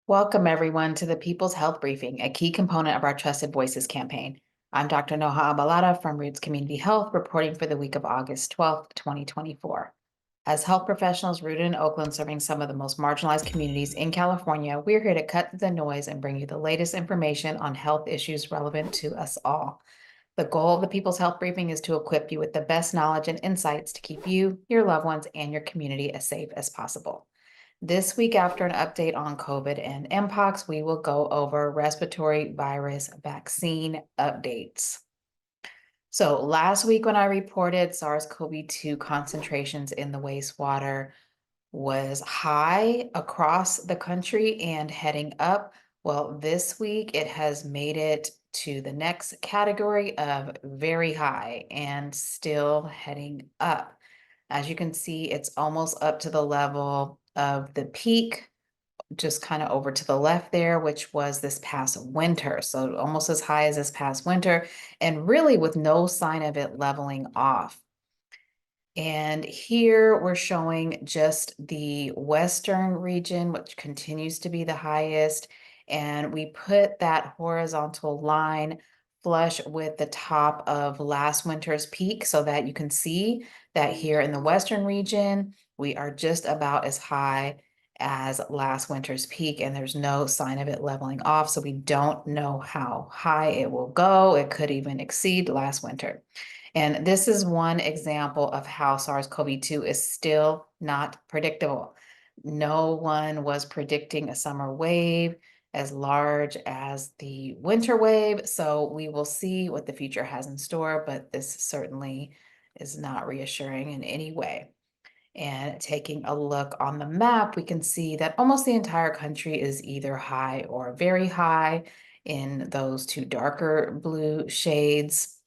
Welcome, everyone, to the People's Health Briefing, a key component of our Trusted Voices campaign. I'm Dr. Noha Abalada from Roots Community Health, reporting for the week of August 12th, 2024. As health professionals rooted in Oakland, serving some of the most marginalized communities in California, we're here to cut through the noise and bring you the latest information on health issues relevant to us all. The goal of the People's Health Briefing is to equip you with the best knowledge and insights to keep you, your loved ones, and your community as safe as possible. This week, after an update on COVID and Mpox, we will go over respiratory virus vaccine updates. So last week when I reported SARS-CoV-2 concentrations in the wastewater was high across the country and heading up. Well, this week it has made it to the next category of very high and still heading up. As you can see, it's almost up to the level of the peak, just kind of over to the left there, which was this past winter. So almost as high as this past winter, and really with no sign of it leveling off. And here we're showing just the Western region, which continues to be the highest. And we put that horizontal line flush with the top of last winter's peak so that you can see that here in the Western region, we are just about as high as last winter's peak, and there's no sign of it leveling off. So we don't know how high it will go. It could even exceed last winter. And this is one example of how SARS-CoV-2 is still not predictable. No one was predicting a summer wave as large as the winter wave. So we will see what the future has in store, but this certainly is not reassuring in any way. And taking a look on the map, we can see that almost the entire country is either high or very high in those two darker blue shades.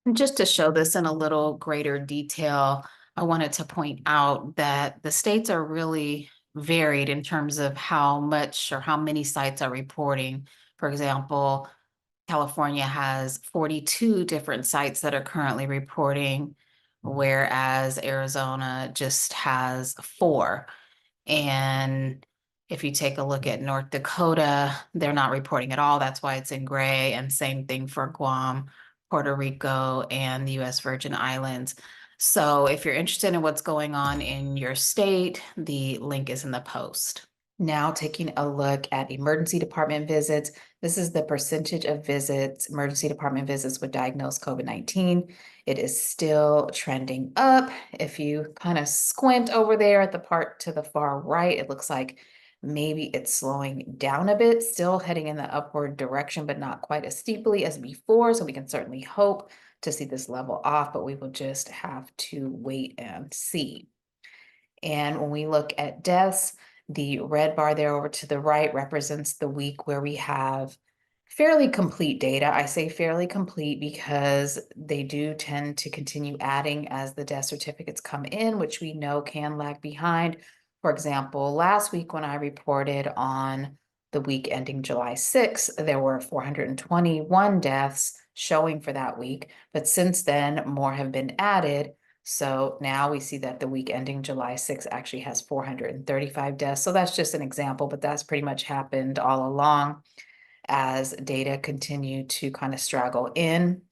And just to show this in a little greater detail, I wanted to point out that the states are really varied in terms of how much or how many sites are reporting. For example, California has 42 different sites that are currently reporting, whereas Arizona just has 4. And if you take a look at North Dakota, they're not reporting at all. That's why it's in gray. And same thing for Guam, Puerto Rico, and the US Virgin Islands. So if you're interested in what's going on in your state, the link is in the post. Now taking a look at emergency department visits. This is the percentage of visits, emergency department visits with diagnosed COVID-19. It is still trending up. If you kind of squint over there at the part to the far right, it looks like maybe it's slowing down a bit, still heading in the upward direction, but not quite as steeply as before. So we can certainly hope to see this level off, but we will just have to wait and see. And when we look at deaths, the red bar there over to the right represents the week where we have fairly complete data. I say fairly complete because they do tend to continue adding as the death certificates come in, which we know can lag behind. For example, last week when I reported on the week ending July 6th, there were 421 deaths showing for that week. But since then, more have been added. So now we see that the week ending July 6th actually has 435 deaths. So that's just an example, but that's pretty much happened all along as data continue to kind of straggle in.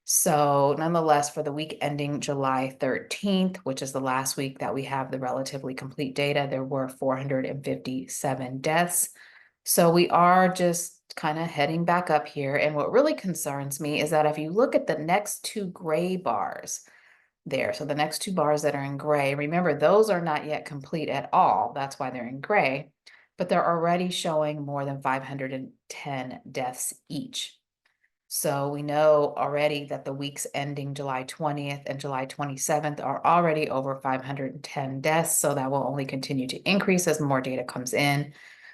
So nonetheless, for the week ending July 13th, which is the last week that we have the relatively complete data, there were 457 deaths. So we are just kind of heading back up here. And what really concerns me is that if you look at the next 2 gray bars, there. So the next 2 bars that are in gray, remember, those are not yet complete at all. That's why they're in gray, but they're already showing more than 510 deaths each. So we know already that the weeks ending July 20th and July 27th are already over 510 deaths. So that will only continue to increase as more data comes in.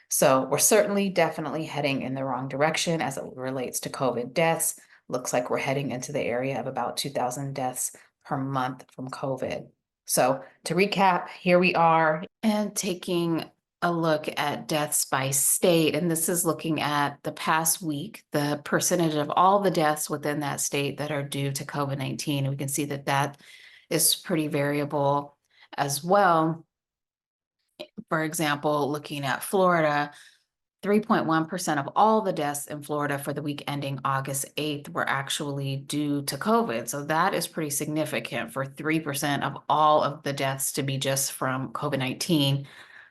So we're certainly definitely heading in the wrong direction as it relates to COVID deaths. Looks like we're heading into the area of about 2,000 deaths per month from COVID. So to recap, here we are and taking a look at deaths by state. And this is looking at the past week, the percentage of all the deaths within that state that are due to COVID-19. And we can see that that is pretty variable as well. For example, looking at Florida, 3.1% of all the deaths in Florida for the week ending August 8th were actually due to COVID. So that is pretty significant for 3% of all of the deaths to be just from COVID-19,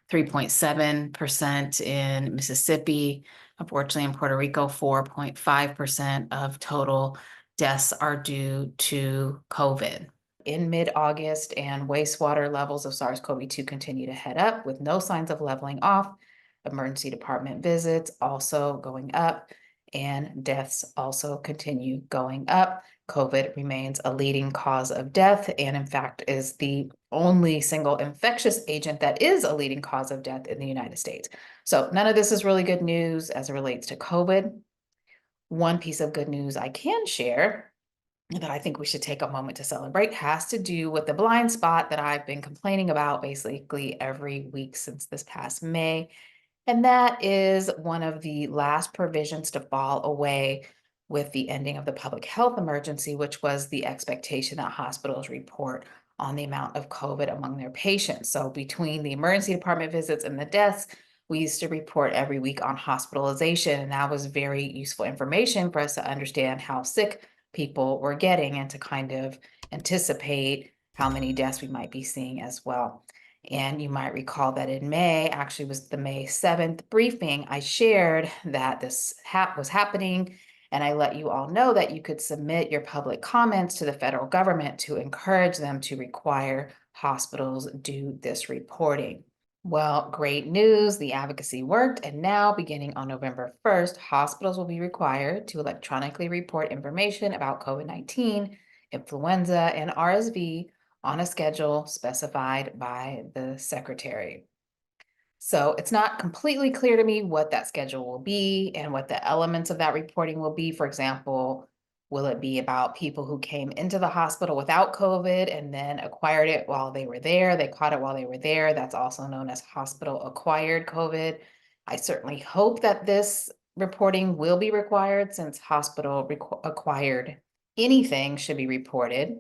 3.7% in Mississippi. Unfortunately, in Puerto Rico, 4.5% of total deaths are due to COVID. In mid-August, and wastewater levels of SARS-CoV-2 continue to head up with no signs of leveling off. Emergency department visits also going up, and deaths also continue going up. COVID remains a leading cause of death, and in fact is the only single infectious agent that is a leading cause of death in the United States. So none of this is really good news as it relates to COVID. One piece of good news I can share that I think we should take a moment to celebrate has to do with the blind spot that I've been complaining about basically every week since this past May. And that is one of the last provisions to fall away with the ending of the public health emergency, which was the expectation that hospitals report on the amount of COVID among their patients. So between the emergency department visits and the deaths, we used to report every week on hospitalization, and that was very useful information for us to understand how sick people were getting and to kind of anticipate how many deaths we might be seeing as well. And you might recall that in May, actually was the May 7th briefing, I shared that this was happening, and I let you all know that you could submit your public comments to the federal government to encourage them to require hospitals do this reporting. Well, great news, the advocacy worked, and now beginning on November 1st, hospitals will be required to electronically report information about COVID-19, influenza, and RSV on a schedule specified by the secretary. So it's not completely clear to me what that schedule will be and what the elements of that reporting will be. For example, will it be about people who came into the hospital without COVID and then acquired it while they were there? They caught it while they were there. That's also known as hospital acquired COVID. I certainly hope that this reporting will be required, since hospital acquired anything should be reported,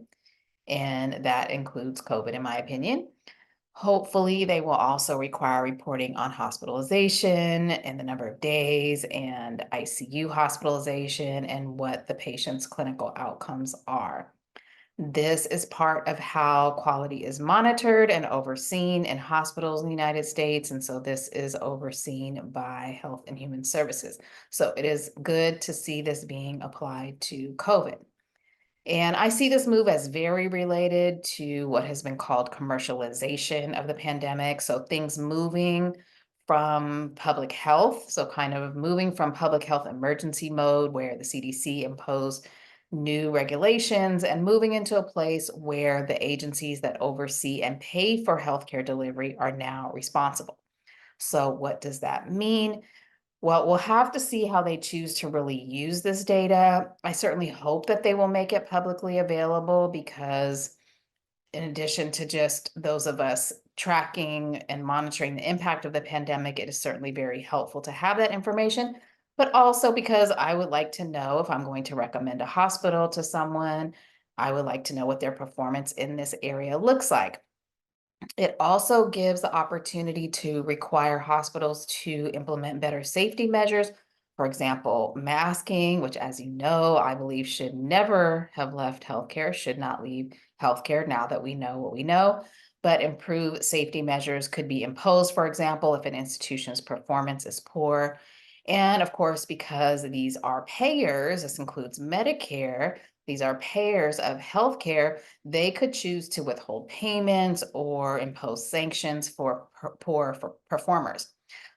and that includes COVID, in my opinion. Hopefully, they will also require reporting on hospitalization and the number of days and ICU hospitalization and what the patient's clinical outcomes are. This is part of how quality is monitored and overseen in hospitals in the United States. And so this is overseen by Health and Human Services. So it is good to see this being applied to COVID. And I see this move as very related to what has been called commercialization of the pandemic. So things moving from public health, so kind of moving from public health emergency mode where the CDC imposed new regulations, and moving into a place where the agencies that oversee and pay for healthcare delivery are now responsible. So what does that mean? Well, we'll have to see how they choose to really use this data. I certainly hope that they will make it publicly available, because in addition to just those of us tracking and monitoring the impact of the pandemic, it is certainly very helpful to have that information, but also because I would like to know if I'm going to recommend a hospital to someone, I would like to know what their performance in this area looks like. It also gives the opportunity to require hospitals to implement better safety measures. For example, masking, which, as you know, I believe should never have left healthcare, should not leave healthcare now that we know what we know. But improved safety measures could be imposed, for example, if an institution's performance is poor. And of course, because these are payers, this includes Medicare, these are payers of healthcare, they could choose to withhold payments or impose sanctions for poor performers.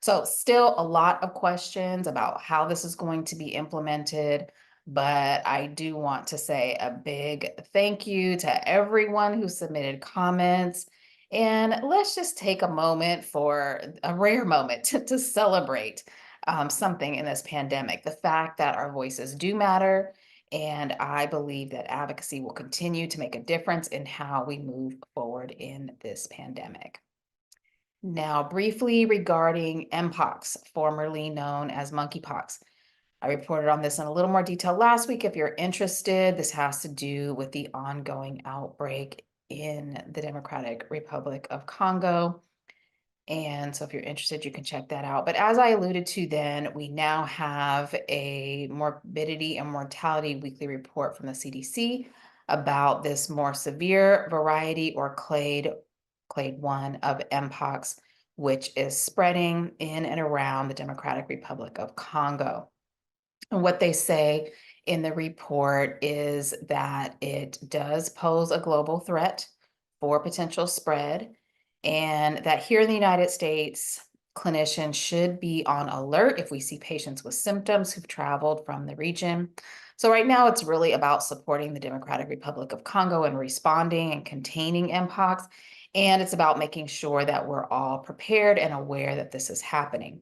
So still a lot of questions about how this is going to be implemented, but I do want to say a big thank you to everyone who submitted comments. And let's just take a moment, for a rare moment, to celebrate something in this pandemic, the fact that our voices do matter. And I believe that advocacy will continue to make a difference in how we move forward in this pandemic. Now, briefly regarding Mpox, formerly known as monkeypox. I reported on this in a little more detail last week. If you're interested, this has to do with the ongoing outbreak in the Democratic Republic of Congo. And so if you're interested, you can check that out. But as I alluded to then, we now have a morbidity and mortality weekly report from the CDC about this more severe variety or clade 1 of Mpox, which is spreading in and around the Democratic Republic of Congo. And what they say in the report is that it does pose a global threat for potential spread, and that here in the United States, clinicians should be on alert if we see patients with symptoms who've traveled from the region. So right now, it's really about supporting the Democratic Republic of Congo and responding and containing Mpox. And it's about making sure that we're all prepared and aware that this is happening.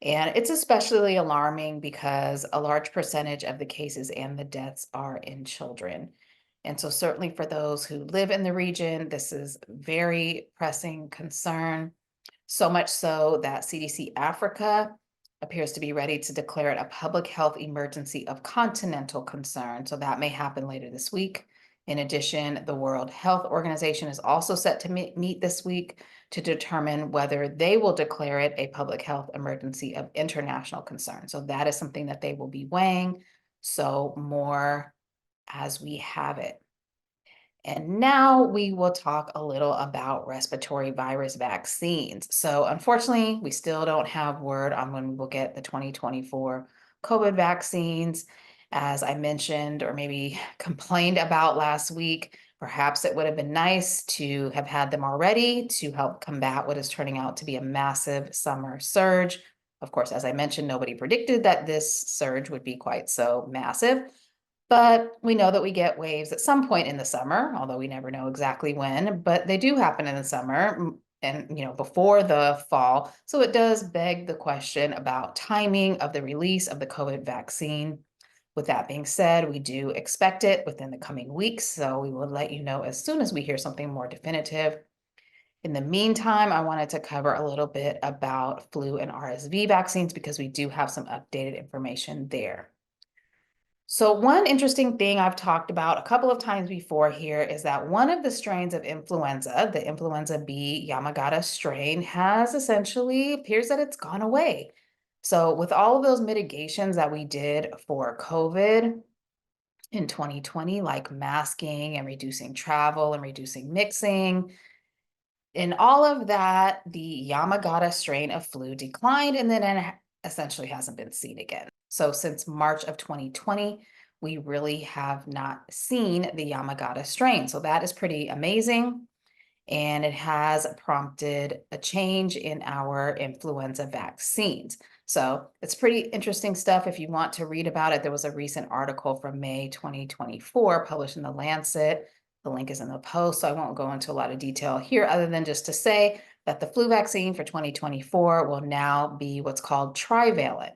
And it's especially alarming because a large percentage of the cases and the deaths are in children. And so certainly for those who live in the region, this is very pressing concern, so much so that CDC Africa appears to be ready to declare it a public health emergency of continental concern. So that may happen later this week. In addition, the World Health Organization is also set to meet this week to determine whether they will declare it a public health emergency of international concern. So that is something that they will be weighing. So more as we have it. And now we will talk a little about respiratory virus vaccines. So unfortunately, we still don't have word on when we will get the 2024 COVID vaccines. As I mentioned, or maybe complained about last week, perhaps it would have been nice to have had them already to help combat what is turning out to be a massive summer surge. Of course, as I mentioned, nobody predicted that this surge would be quite so massive. But we know that we get waves at some point in the summer, although we never know exactly when, but they do happen in the summer and before the fall. So it does beg the question about timing of the release of the COVID vaccine. With that being said, we do expect it within the coming weeks, so we will let you know as soon as we hear something more definitive. In the meantime, I wanted to cover a little bit about flu and RSV vaccines because we do have some updated information there. So one interesting thing I've talked about a couple of times before here is that one of the strains of influenza, the influenza B Yamagata strain, has essentially appears that it's gone away. So with all of those mitigations that we did for COVID in 2020, like masking and reducing travel and reducing mixing, in all of that, the Yamagata strain of flu declined and then essentially hasn't been seen again. So since March of 2020, we really have not seen the Yamagata strain. So that is pretty amazing. And it has prompted a change in our influenza vaccines. So it's pretty interesting stuff. If you want to read about it, there was a recent article from May 2024 published in The Lancet. The link is in the post, so I won't go into a lot of detail here other than just to say that the flu vaccine for 2024 will now be what's called trivalent.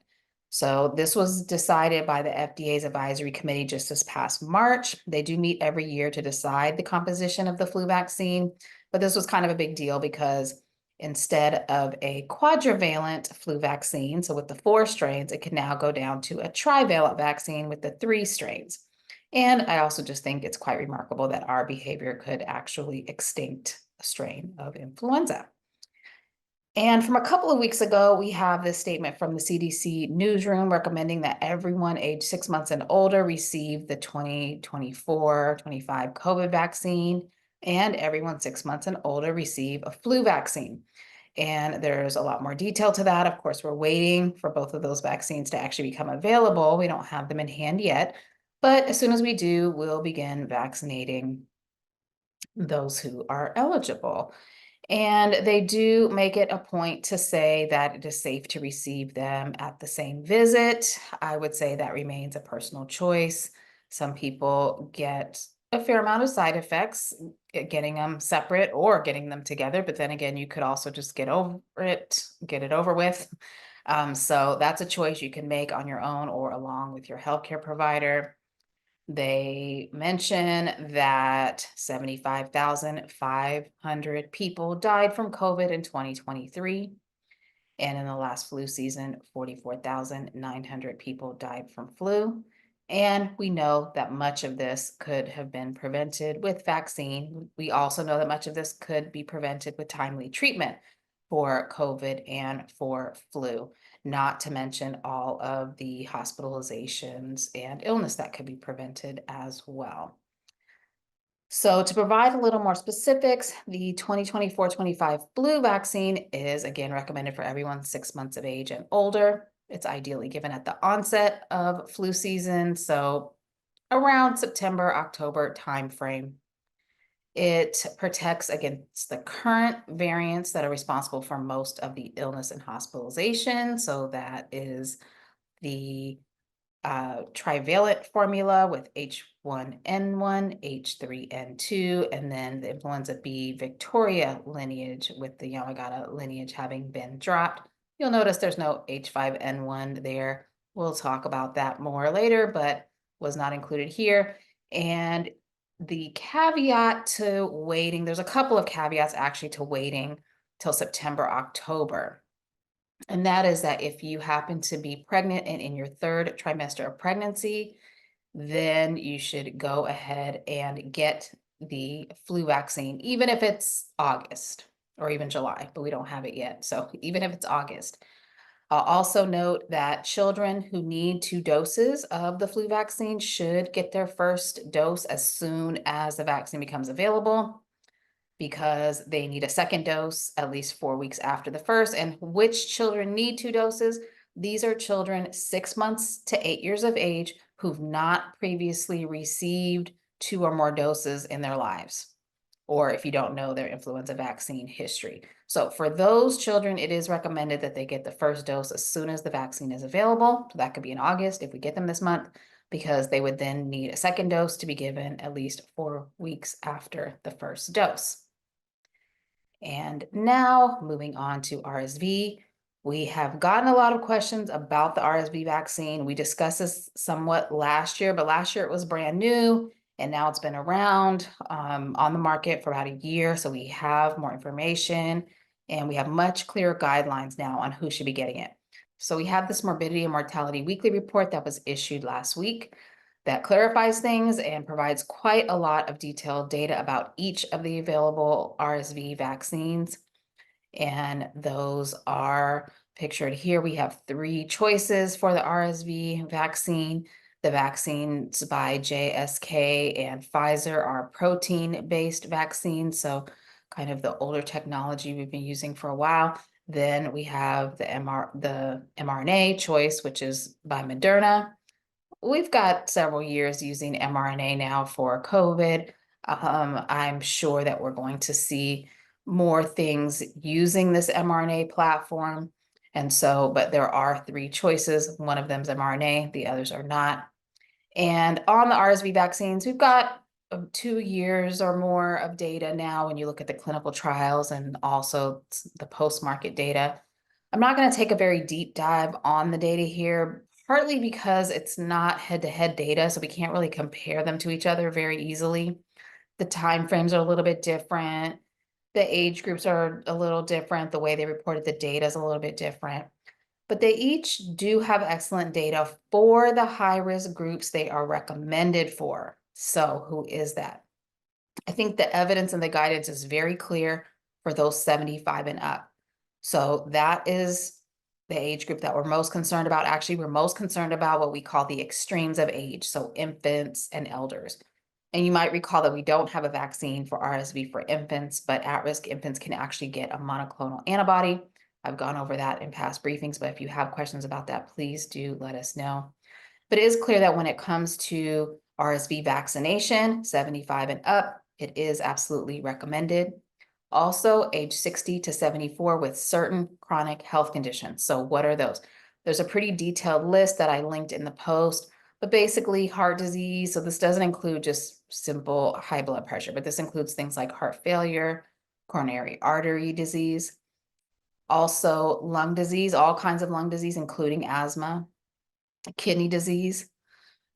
So this was decided by the FDA's advisory committee just this past March. They do meet every year to decide the composition of the flu vaccine, but this was kind of a big deal because instead of a quadrivalent flu vaccine, so with the 4 strains, it can now go down to a trivalent vaccine with the 3 strains. And I also just think it's quite remarkable that our behavior could actually extinct a strain of influenza. And from a couple of weeks ago, we have this statement from the CDC newsroom recommending that everyone aged 6 months and older receive the 2024-25 COVID vaccine, and everyone 6 months and older receive a flu vaccine. And there's a lot more detail to that. Of course, we're waiting for both of those vaccines to actually become available. We don't have them in hand yet, but as soon as we do, we'll begin vaccinating those who are eligible. And they do make it a point to say that it is safe to receive them at the same visit. I would say that remains a personal choice. Some people get a fair amount of side effects getting them separate or getting them together, but then again, you could also just get it over with. So that's a choice you can make on your own or along with your healthcare provider. They mention that 75,500 people died from COVID in 2023. And in the last flu season, 44,900 people died from flu. And we know that much of this could have been prevented with vaccine. We also know that much of this could be prevented with timely treatment. for COVID and for flu, not to mention all of the hospitalizations and illness that could be prevented as well. So to provide a little more specifics, the 2024-25 flu vaccine is again recommended for everyone 6 months of age and older. It's ideally given at the onset of flu season, so around September, October timeframe. It protects against the current variants that are responsible for most of the illness and hospitalization. So that is the trivalent formula with H1N1, H3N2, and then the influenza B Victoria lineage with the Yamagata lineage having been dropped. You'll notice there's no H5N1 there. We'll talk about that more later, but was not included here. And the caveat to waiting, there's a couple of caveats actually to waiting till September, October. And that is that if you happen to be pregnant and in your 3rd trimester of pregnancy, then you should go ahead and get the flu vaccine, even if it's August or even July, but we don't have it yet. So even if it's August. I'll also note that children who need 2 doses of the flu vaccine should get their first dose as soon as the vaccine becomes available, because they need a second dose at least 4 weeks after the first. And which children need 2 doses? These are children 6 months to 8 years of age who've not previously received 2 or more doses in their lives, or if you don't know their influenza vaccine history. So for those children, it is recommended that they get the first dose as soon as the vaccine is available. So that could be in August if we get them this month, because they would then need a second dose to be given at least 4 weeks after the first dose. And now moving on to RSV. We have gotten a lot of questions about the RSV vaccine. We discussed this somewhat last year, but last year it was brand new, and now it's been around on the market for about a year. So we have more information and we have much clearer guidelines now on who should be getting it. So we have this morbidity and mortality weekly report that was issued last week that clarifies things and provides quite a lot of detailed data about each of the available RSV vaccines. And those are pictured here. We have 3 choices for the RSV vaccine. The vaccines by JSK and Pfizer are protein-based vaccines, so kind of the older technology we've been using for a while. Then we have the mRNA choice, which is by Moderna. We've got several years using mRNA now for COVID. I'm sure that we're going to see more things using this mRNA platform. And so, but there are 3 choices. One of them is mRNA, the others are not. And on the RSV vaccines, we've got 2 years or more of data now when you look at the clinical trials and also the post-market data. I'm not going to take a very deep dive on the data here, partly because it's not head-to-head data, so we can't really compare them to each other very easily. The time frames are a little bit different. The age groups are a little different. The way they reported the data is a little bit different. But they each do have excellent data for the high-risk groups they are recommended for. So who is that? I think the evidence and the guidance is very clear for those 75 and up. So that is the age group that we're most concerned about. Actually, we're most concerned about what we call the extremes of age, so infants and elders. And you might recall that we don't have a vaccine for RSV for infants, but at-risk infants can actually get a monoclonal antibody. I've gone over that in past briefings, but if you have questions about that, please do let us know. But it is clear that when it comes to RSV vaccination, 75 and up, it is absolutely recommended. Also, age 60 to 74 with certain chronic health conditions. So what are those? There's a pretty detailed list that I linked in the post, but basically heart disease. So this doesn't include just simple high blood pressure, but this includes things like heart failure, coronary artery disease, also lung disease, all kinds of lung disease, including asthma, kidney disease,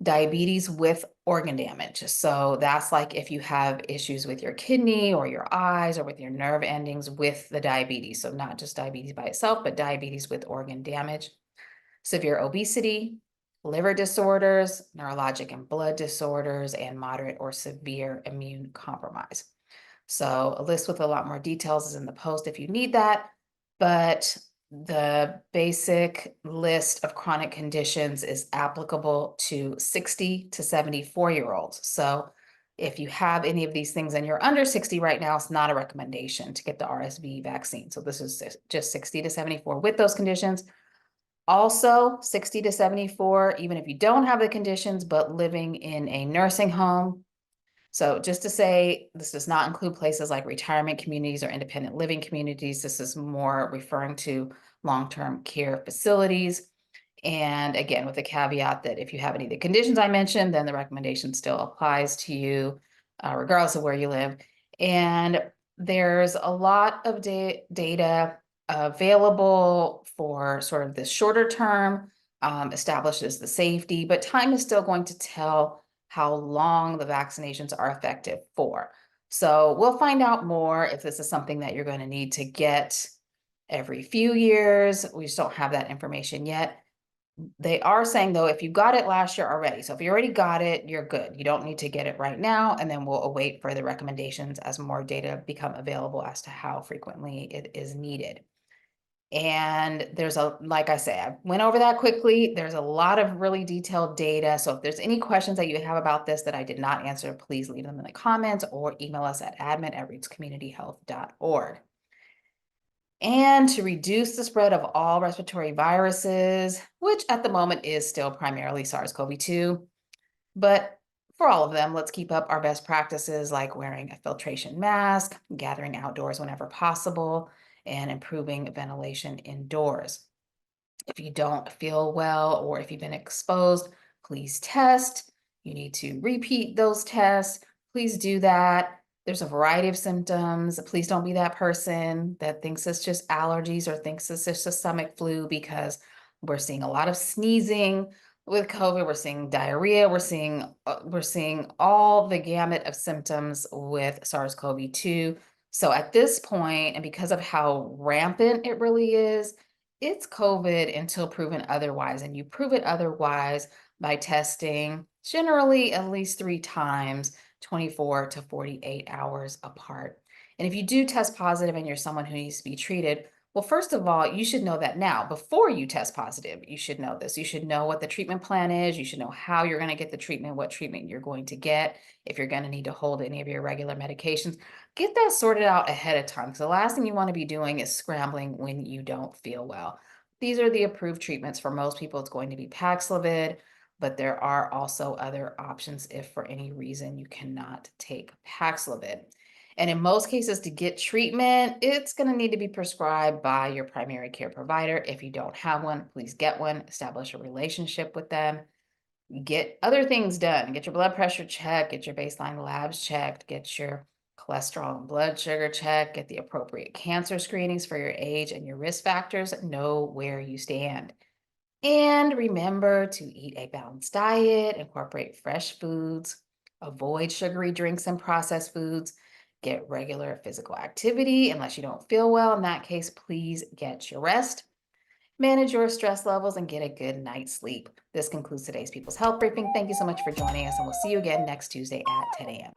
diabetes with organ damage. So that's like if you have issues with your kidney or your eyes or with your nerve endings with the diabetes. So not just diabetes by itself, but diabetes with organ damage, severe obesity, liver disorders, neurologic and blood disorders, and moderate or severe immune compromise. So a list with a lot more details is in the post if you need that. but the basic list of chronic conditions is applicable to 60 to 74-year-olds. So if you have any of these things and you're under 60 right now, it's not a recommendation to get the RSV vaccine. So this is just 60 to 74 with those conditions. Also, 60 to 74, even if you don't have the conditions, but living in a nursing home. So just to say, this does not include places like retirement communities or independent living communities. This is more referring to long-term care facilities. And again, with the caveat that if you have any of the conditions I mentioned, then the recommendation still applies to you, regardless of where you live. And there's a lot of data available for sort of the shorter term, establishes the safety, but time is still going to tell how long the vaccinations are effective for. So we'll find out more if this is something that you're going to need to get every few years. We just don't have that information yet. They are saying, though, if you got it last year already, so if you already got it, you're good. You don't need to get it right now, and then we'll await further recommendations as more data become available as to how frequently it is needed. And there's like I say, I went over that quickly. There's a lot of really detailed data. So if there's any questions that you have about this that I did not answer, please leave them in the comments or email us at admin@reedscommunityhealth.org. And to reduce the spread of all respiratory viruses, which at the moment is still primarily SARS-CoV-2, but for all of them, let's keep up our best practices like wearing a filtration mask, gathering outdoors whenever possible, and improving ventilation indoors. If you don't feel well or if you've been exposed, please test. You need to repeat those tests. Please do that. There's a variety of symptoms. Please don't be that person that thinks it's just allergies or thinks it's just a stomach flu, because we're seeing a lot of sneezing with COVID. We're seeing diarrhea. We're seeing all the gamut of symptoms with SARS-CoV-2. So at this point, and because of how rampant it really is, it's COVID until proven otherwise. And you prove it otherwise by testing generally at least 3 times, 24 to 48 hours apart. And if you do test positive and you're someone who needs to be treated, well, first of all, you should know that now. Before you test positive, you should know this. You should know what the treatment plan is. You should know how you're going to get the treatment, what treatment you're going to get, if you're going to need to hold any of your regular medications. Get that sorted out ahead of time, because the last thing you want to be doing is scrambling when you don't feel well. These are the approved treatments. For most people, it's going to be Paxlovid, but there are also other options if for any reason you cannot take Paxlovid. And in most cases, to get treatment, it's going to need to be prescribed by your primary care provider. If you don't have one, please get one, establish a relationship with them, get other things done, get your blood pressure checked, get your baseline labs checked, get your cholesterol and blood sugar checked, get the appropriate cancer screenings for your age and your risk factors, know where you stand. And remember to eat a balanced diet, incorporate fresh foods, avoid sugary drinks and processed foods, get regular physical activity unless you don't feel well. In that case, please get your rest. Manage your stress levels and get a good night's sleep. This concludes today's People's Health Briefing. Thank you so much for joining us, and we'll see you again next Tuesday at 10 a.m.